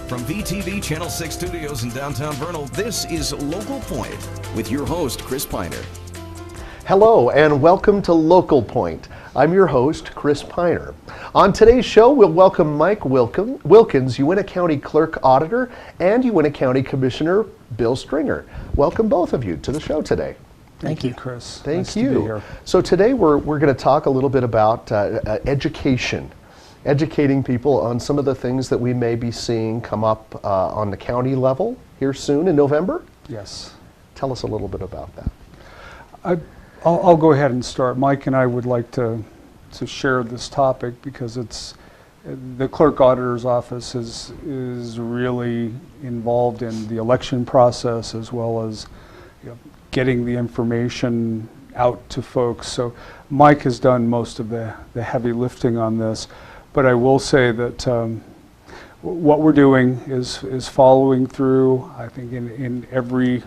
From VTV Channel 6 Studios in downtown Vernal, this is Local Point with your host, Chris Piner. Hello and welcome to Local Point. I'm your host, Chris Piner. On today's show, we'll welcome Mike Wilkins, Uintah County Clerk, Auditor, and Uintah County Commissioner Bill Stringer. Welcome both of you to the show today. Thank you, Chris. Thank nice you. To be here. So today we're going to talk a little bit about education. Educating people on some of the things that we may be seeing come up on the county level here soon in November. Yes. Tell us a little bit about that. I'll go ahead and start. Mike and I would like to share this topic because it's the clerk auditor's office is really involved in the election process as well as getting the information out to folks. So Mike has done most of the heavy lifting on this. But I will say that what we're doing is following through. I think in every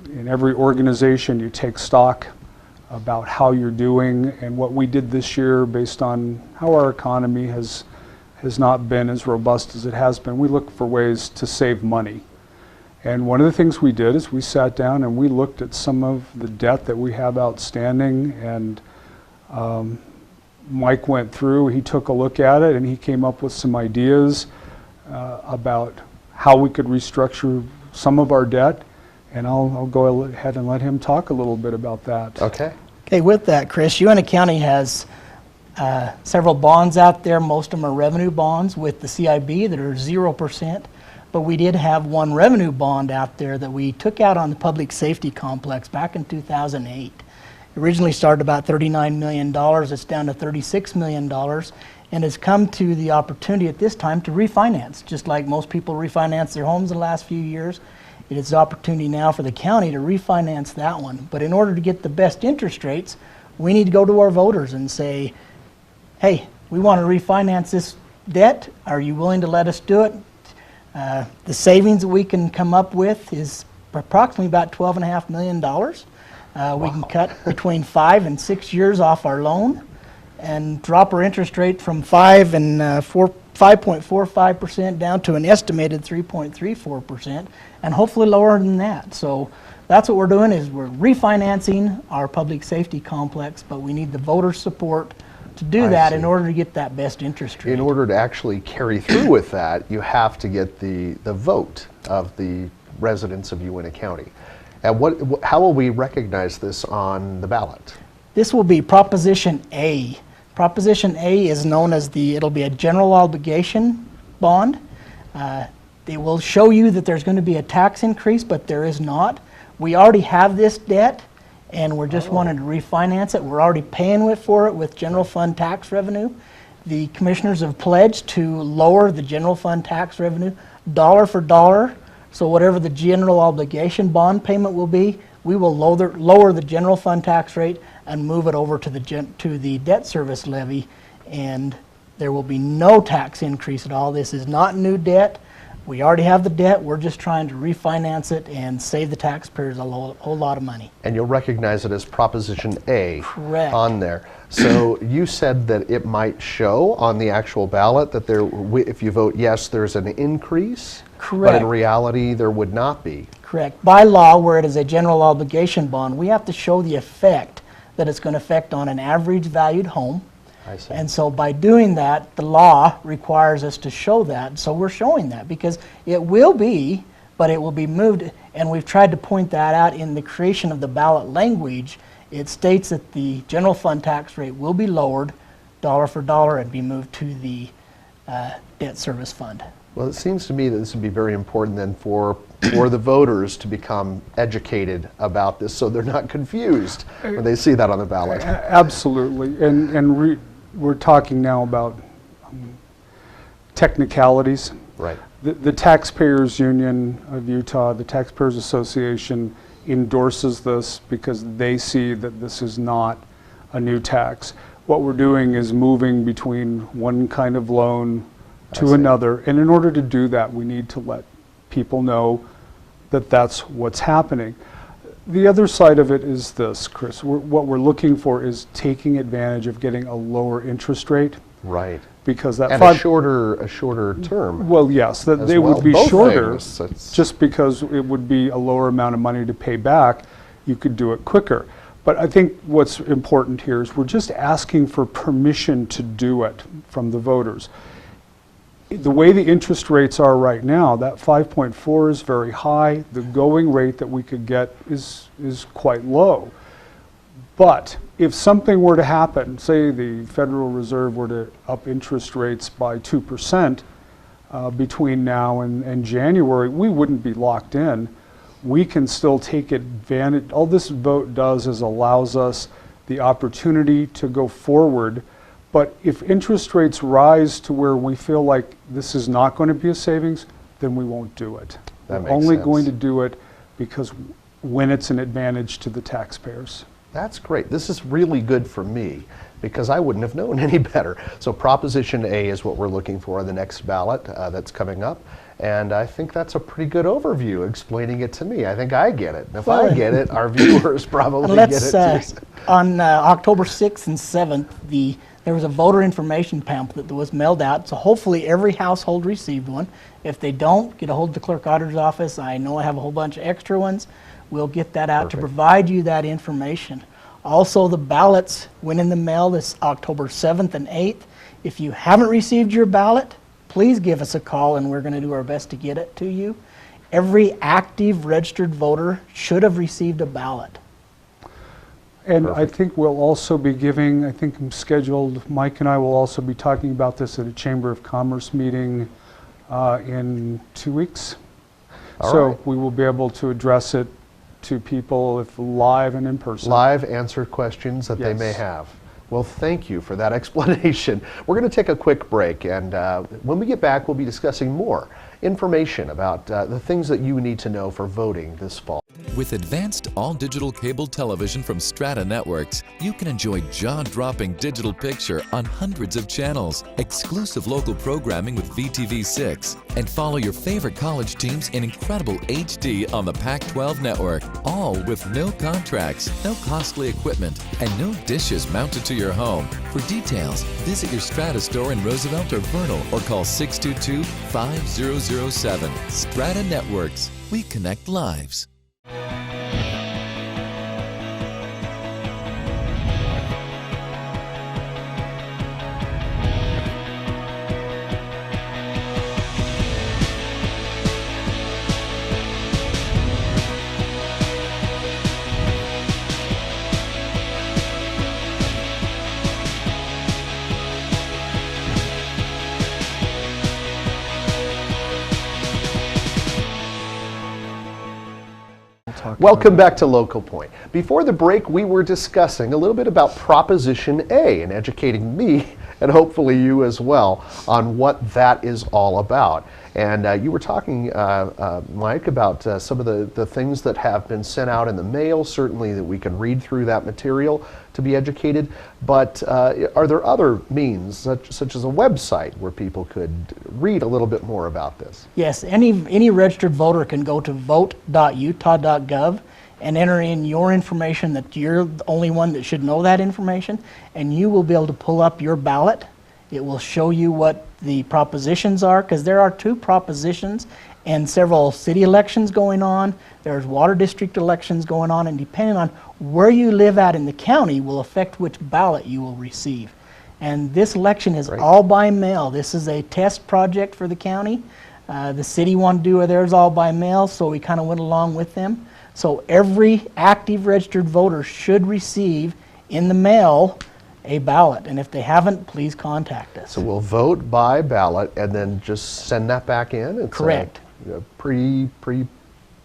organization you take stock about how you're doing, and what we did this year based on how our economy has not been as robust as it has been. We look for ways to save money. And one of the things we did is we sat down and we looked at some of the debt that we have outstanding, and Mike went through, he took a look at it, and he came up with some ideas about how we could restructure some of our debt, and I'll go ahead and let him talk a little bit about that. Okay. Okay, with that, Chris, Uintah County has several bonds out there. Most of them are revenue bonds with the CIB that are 0%, but we did have one revenue bond out there that we took out on the public safety complex back in 2008. Originally started about $39 million, it's down to $36 million, and has come to the opportunity at this time to refinance. Just like most people refinance their homes in the last few years, it is the opportunity now for the county to refinance that one. But in order to get the best interest rates, we need to go to our voters and say, hey, we want to refinance this debt. Are you willing to let us do it? The savings that we can come up with is approximately about $12.5 million. We can cut between 5 and 6 years off our loan and drop our interest rate from 5.45% down to an estimated 3.34%, and hopefully lower than that. So that's what we're doing, is we're refinancing our public safety complex, but we need the voter support to do that in order to get that best interest rate. In order to actually carry through with that, you have to get the vote of the residents of Uintah County. And how will we recognize this on the ballot? This will be Proposition A. Proposition A is known as it'll be a general obligation bond. It will show you that there's going to be a tax increase, but there is not. We already have this debt, and we're just wanting to refinance it. We're already paying for it with general fund tax revenue. The commissioners have pledged to lower the general fund tax revenue dollar for dollar. So whatever the general obligation bond payment will be, we will lower the general fund tax rate and move it over to the debt service levy, and there will be no tax increase at all. This is not new debt. We already have the debt. We're just trying to refinance it and save the taxpayers a whole lot of money. And you'll recognize it as Proposition A. Correct. On there. So you said that it might show on the actual ballot that if you vote yes, there's an increase. Correct. But in reality, there would not be. Correct. By law, where it is a general obligation bond, we have to show the effect that it's going to affect on an average valued home. I see. And so by doing that, the law requires us to show that. So we're showing that because it will be, but it will be moved. And we've tried to point that out in the creation of the ballot language. It states that the general fund tax rate will be lowered dollar for dollar and be moved to the debt service fund. Well, it seems to me that this would be very important then for the voters to become educated about this so they're not confused when they see that on the ballot. Absolutely. And we're talking now about technicalities. Right. The Taxpayers Union of Utah, the Taxpayers Association, endorses this because they see that this is not a new tax. What we're doing is moving between one kind of loan to another, and in order to do that, we need to let people know that that's what's happening. The other side of it is this, Chris. What we're looking for is taking advantage of getting a lower interest rate. Right. Because that and a shorter term. Well, yes, that they well. would be Both shorter. things. Just because it would be a lower amount of money to pay back, you could do it quicker. But I think what's important here is we're just asking for permission to do it from the voters. The way the interest rates are right now, that 5.4 is very high. The going rate that we could get is quite low. But if something were to happen, say the Federal Reserve were to up interest rates by 2% between now and January, we wouldn't be locked in. We can still take advantage. All this vote does is allows us the opportunity to go forward. But if interest rates rise to where we feel like this is not going to be a savings, then we won't do it. That We're makes only sense. going to do it because when it's an advantage to the taxpayers. That's great. This is really good for me because I wouldn't have known any better. So Proposition A is what we're looking for on the next ballot that's coming up. And I think that's a pretty good overview explaining it to me. I think I get it. And if I get it, our viewers probably get it too. On October 6th and 7th, there was a voter information pamphlet that was mailed out, so hopefully every household received one. If they don't, get a hold of the clerk auditor's office. I know I have a whole bunch of extra ones. We'll get that out to provide you that information. Also, the ballots went in the mail this October 7th and 8th. If you haven't received your ballot, please give us a call and we're going to do our best to get it to you. Every active registered voter should have received a ballot. And I think we'll also be giving, I think I'm scheduled, Mike and I will also be talking about this at a Chamber of Commerce meeting in 2 weeks. So we will be able to address it to people if live and in person. Live answer questions that they may have. Well, thank you for that explanation. We're going to take a quick break, and when we get back, we'll be discussing more information about the things that you need to know for voting this fall. With advanced all-digital cable television from Strata Networks, you can enjoy jaw-dropping digital picture on hundreds of channels, exclusive local programming with VTV6, and follow your favorite college teams in incredible HD on the Pac-12 network, all with no contracts, no costly equipment, and no dishes mounted to your home. For details, visit your Strata store in Roosevelt or Vernal or call 622-5007. Strata Networks. We connect lives. Welcome back to Local Point. Before the break, we were discussing a little bit about Proposition A and educating me, and hopefully you as well, on what that is all about. And you were talking, Mike, about some of the things that have been sent out in the mail, certainly that we can read through that material to be educated. But are there other means, such as a website, where people could read a little bit more about this? Yes, any registered voter can go to vote.utah.gov and enter in your information that you're the only one that should know that information, and you will be able to pull up your ballot. It will show you what the propositions are, because there are 2 propositions and several city elections going on. There's water district elections going on, and depending on where you live at in the county will affect which ballot you will receive. And this election is all by mail. This is a test project for the county. The city wanted to do theirs all by mail, so we kind of went along with them. So every active registered voter should receive in the mail a ballot, and if they haven't, please contact us. So we'll vote by ballot and then just send that back in? It's correct.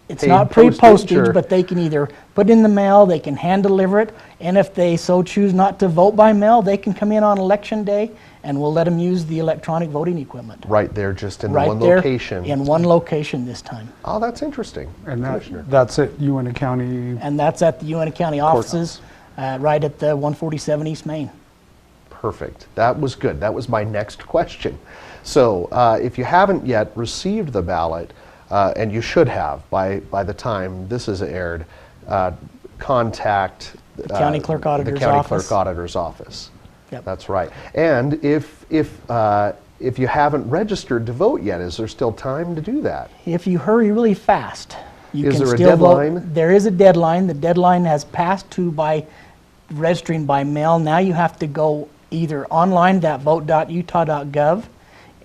It's not pre-postage, but they can either put it in the mail, they can hand deliver it, and if they so choose not to vote by mail, they can come in on election day and we'll let them use the electronic voting equipment. Right there, just in right one there location. In one location this time. Oh, that's interesting. And that's at Uintah County. And that's at the Uintah County offices, right at the 147 East Main. Perfect. That was good. That was my next question. So if you haven't yet received the ballot, and you should have by the time this is aired, contact the County Clerk Auditor's office. Yep. That's right. And if you haven't registered to vote yet, is there still time to do that? If you hurry really fast, you Is can there a still vote. deadline? There is a deadline. The deadline has passed by registering by mail. Now you have to go either online, that vote.utah.gov,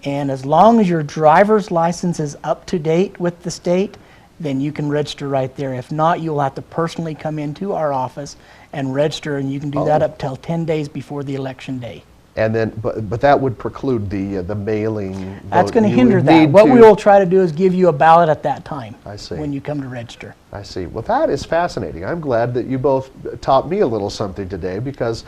and as long as your driver's license is up to date with the state, then you can register right there. If not, you'll have to personally come into our office and register, and you can do that up till 10 days before the election day. And then, but that would preclude the mailing. That's vote. going to You hinder would that. need What to- we will try to do is give you a ballot at that time. I see. When you come to register. I see. Well, that is fascinating. I'm glad that you both taught me a little something today, because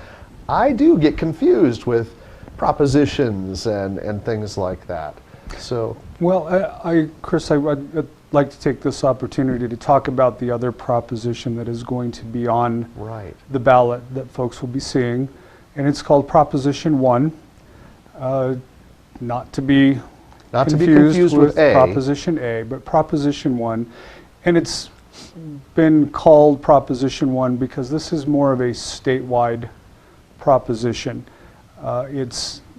I do get confused with propositions and things like that. So, Well, Chris, I'd like to take this opportunity to talk about the other proposition that is going to be on right. the ballot that folks will be seeing, and it's called Proposition 1. Not to be confused with A. Proposition A, but Proposition 1. And it's been called Proposition 1 because this is more of a statewide proposition.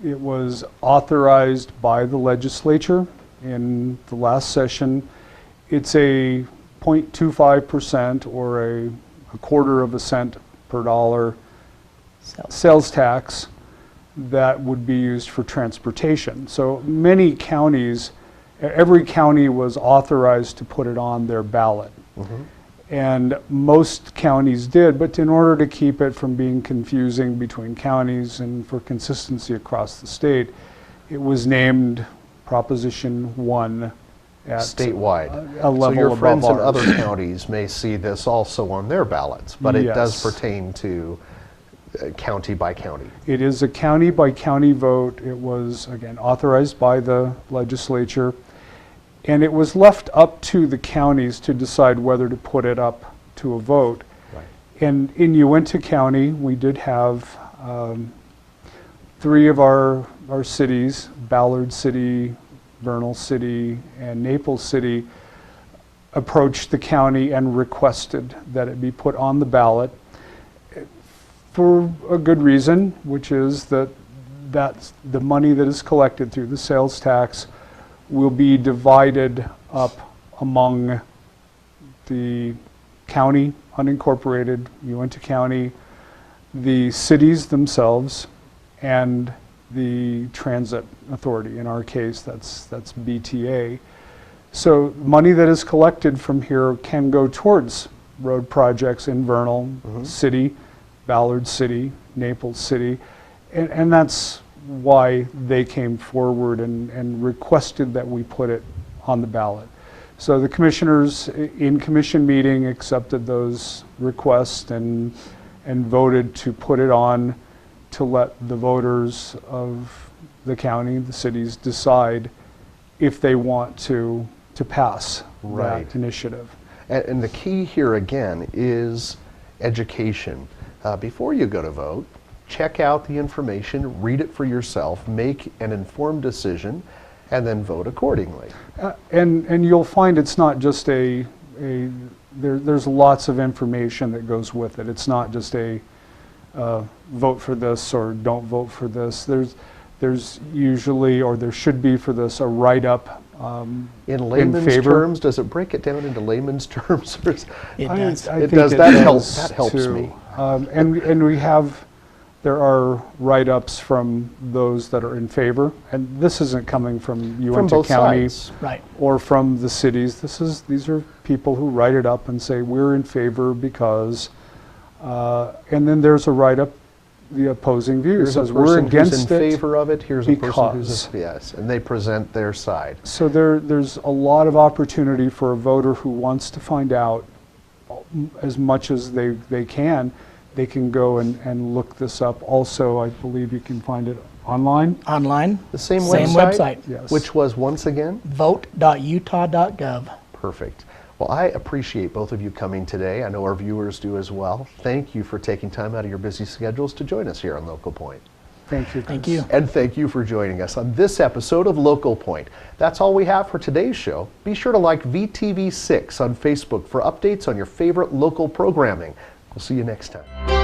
It was authorized by the legislature in the last session. It's a 0.25% or a quarter of a cent per dollar sales tax that would be used for transportation. So many counties, every county was authorized to put it on their ballot. And most counties did, but in order to keep it from being confusing between counties and for consistency across the state, it was named Proposition 1 at Statewide. a level so your above friends in ours. other counties may see this also on their ballots, but it does Yes. pertain to county by county. It is a county by county vote. It was, again, authorized by the legislature. And it was left up to the counties to decide whether to put it up to a vote. Right. And in Uintah County, we did have 3 of our cities, Ballard City, Vernal City, and Naples City, approached the county and requested that it be put on the ballot for a good reason, which is that the money that is collected through the sales tax will be divided up among the county, unincorporated, Uintah County, the cities themselves, and the transit authority. In our case, that's BTA. So money that is collected from here can go towards road projects in Vernal City, Ballard City, Naples City, and that's why they came forward and requested that we put it on the ballot. So the commissioners in commission meeting accepted those requests and voted to put it on to let the voters of the county, the cities, decide if they want to pass Right. that initiative. And the key here again is education. Before you go to vote, check out the information, read it for yourself, make an informed decision, and then vote accordingly. And you'll find it's not just there's lots of information that goes with it. It's not just a vote for this or don't vote for this. There's usually, or there should be for this, a write-up In layman's favor. terms, does it break it down into layman's terms? Or It does. I It think does. it That does helps too. me. And there are write-ups from those that are in favor, and this isn't coming from From Uintah both County sides. Right. or from the cities. These are people who write it up and say, we're in favor because, and then there's a write-up, the opposing view Here's a says, we're person who's in against it. favor of it, here's a person who's, because. yes, and they present their side. So there's a lot of opportunity for a voter who wants to find out as much as they can. They can go and look this up. Also, I believe you can find it online. Online. The same Same website? website. Yes. Which was, once again? Vote.utah.gov. Perfect. Well, I appreciate both of you coming today. I know our viewers do as well. Thank you for taking time out of your busy schedules to join us here on Local Point. Thank you. Thank Chris. you. And thank you for joining us on this episode of Local Point. That's all we have for today's show. Be sure to like VTV6 on Facebook for updates on your favorite local programming. We'll see you next time.